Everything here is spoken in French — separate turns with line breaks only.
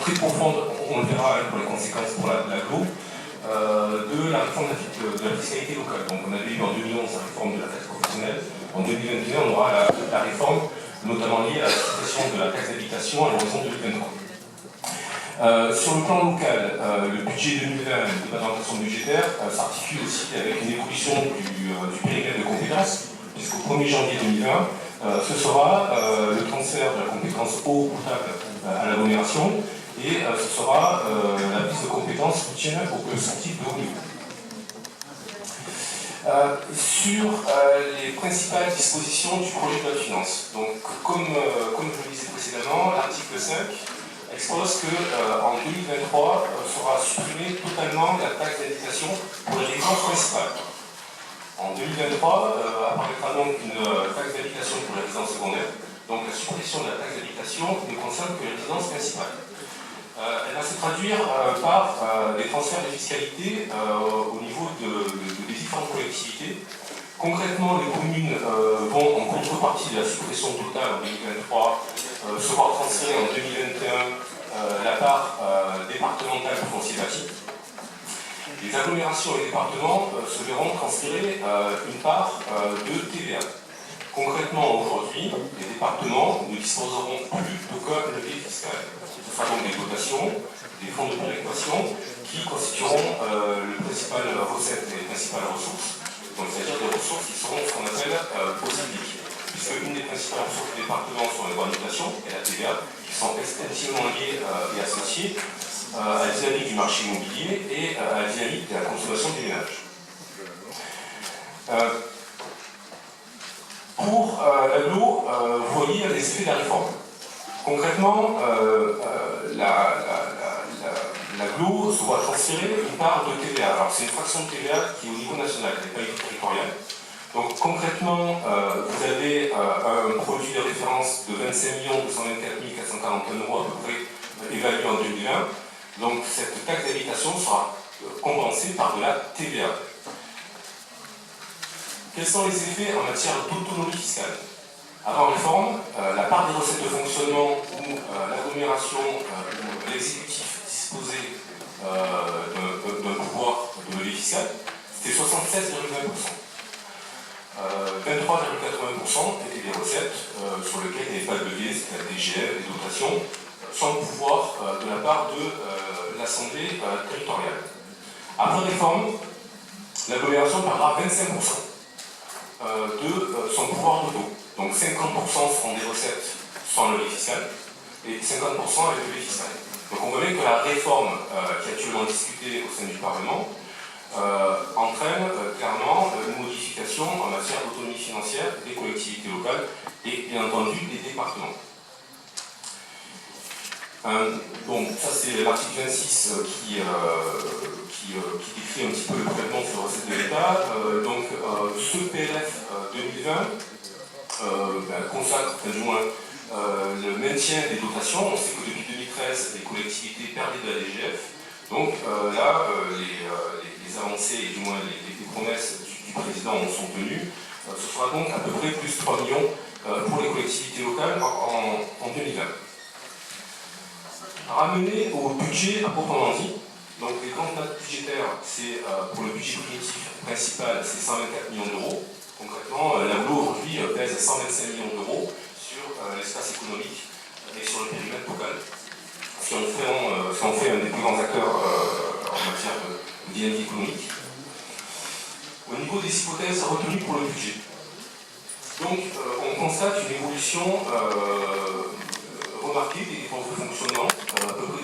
très profonde, on le verra pour les conséquences pour l'agglo, de la réforme de la fiscalité locale. Donc on avait eu en 2011 la réforme de la taxe professionnelle. En 2021, on aura la réforme notamment liée à la suppression de la taxe d'habitation à l'horizon 2023. Sur le plan local, le budget 2020 de l'orientation budgétaire s'articule aussi avec une évolution du périmètre de compétences, puisqu'au 1er janvier 2020, ce sera le transfert de la compétence eau potable à l'agglomération et ce sera la prise de compétences soutien aux clubs sportifs de haut niveau. Sur les principales dispositions du projet de loi de finances. Donc, comme je le disais précédemment, l'article 5 expose qu'en 2023 sera supprimée totalement la taxe d'habitation pour les résidences principales. En 2023 apparaîtra donc une taxe d'habitation pour les résidences secondaires. Donc la suppression de la taxe d'habitation ne concerne que les résidences principales. Elle va se traduire par des transferts de fiscalité au niveau des différentes collectivités. Concrètement, les communes vont, en contrepartie de la suppression totale en 2023, se voir transférer en 2021 la part départementale du foncier bâti. Les agglomérations et les départements se verront transférer une part de TVA. Concrètement, aujourd'hui, les départements ne disposeront plus d'aucun levier fiscal. Ce sera donc des dotations, des fonds de péréquation qui constitueront le principal recette et les principales ressources. Donc, c'est-à-dire des ressources qui seront ce qu'on appelle possibles, puisque une des principales ressources du département sont les droits de notation et la TVA, qui sont extrêmement liées et associées à la dynamique du marché immobilier et à la dynamique de la consommation des ménages. Pour l'agglo, vous voyez les effets de la réforme. Concrètement, l'agglo se voit transférer une part de TVA. Alors c'est une fraction de TVA qui est au niveau national, elle n'est pas du tout territoriale. Donc concrètement, vous avez un produit de référence de 25 224 441 € à peu près évalué en 2020. Donc cette taxe d'habitation sera compensée par de la TVA. Quels sont les effets en matière d'autonomie fiscale? Avant réforme, la part des recettes de fonctionnement où l'agglomération ou l'exécutif disposait d'un pouvoir de levier fiscal, c'était 76,20%. 23,80% étaient des recettes sur lesquelles il n'y avait pas de levier, c'était la DGF, les dotations, sans pouvoir de la part de l'Assemblée territoriale. Après réforme, l'agglomération perdra 25% de son pouvoir de taux. Donc 50% seront des recettes sans levier fiscal et 50% avec levier fiscal. Donc on voit bien que la réforme qui est actuellement discutée au sein du Parlement entraîne clairement une modification en matière d'autonomie financière des collectivités locales et bien entendu des départements. Bon, ça c'est l'article 26 qui décrit un petit peu le prélèvement sur les recettes de l'État. Donc ce PLF 2020 consacre, du moins, le maintien des dotations. On sait que depuis 2013, les collectivités perdaient de la DGF. Donc là, les avancées et du moins les promesses du président sont tenues. Ce sera donc à peu près plus 3 millions pour les collectivités locales en 2020. Ramener au budget à proprement dit, donc les grandes notes budgétaires, c'est pour le budget primitif principal, c'est 124 millions d'euros. Concrètement, l'agglo aujourd'hui pèse 125 millions d'euros sur l'espace économique et sur le périmètre local. Si on fait un des plus grands acteurs en matière de dynamique économique. Au niveau des hypothèses retenues pour le budget, donc on constate une évolution remarquée des dépenses de fonctionnement, à peu près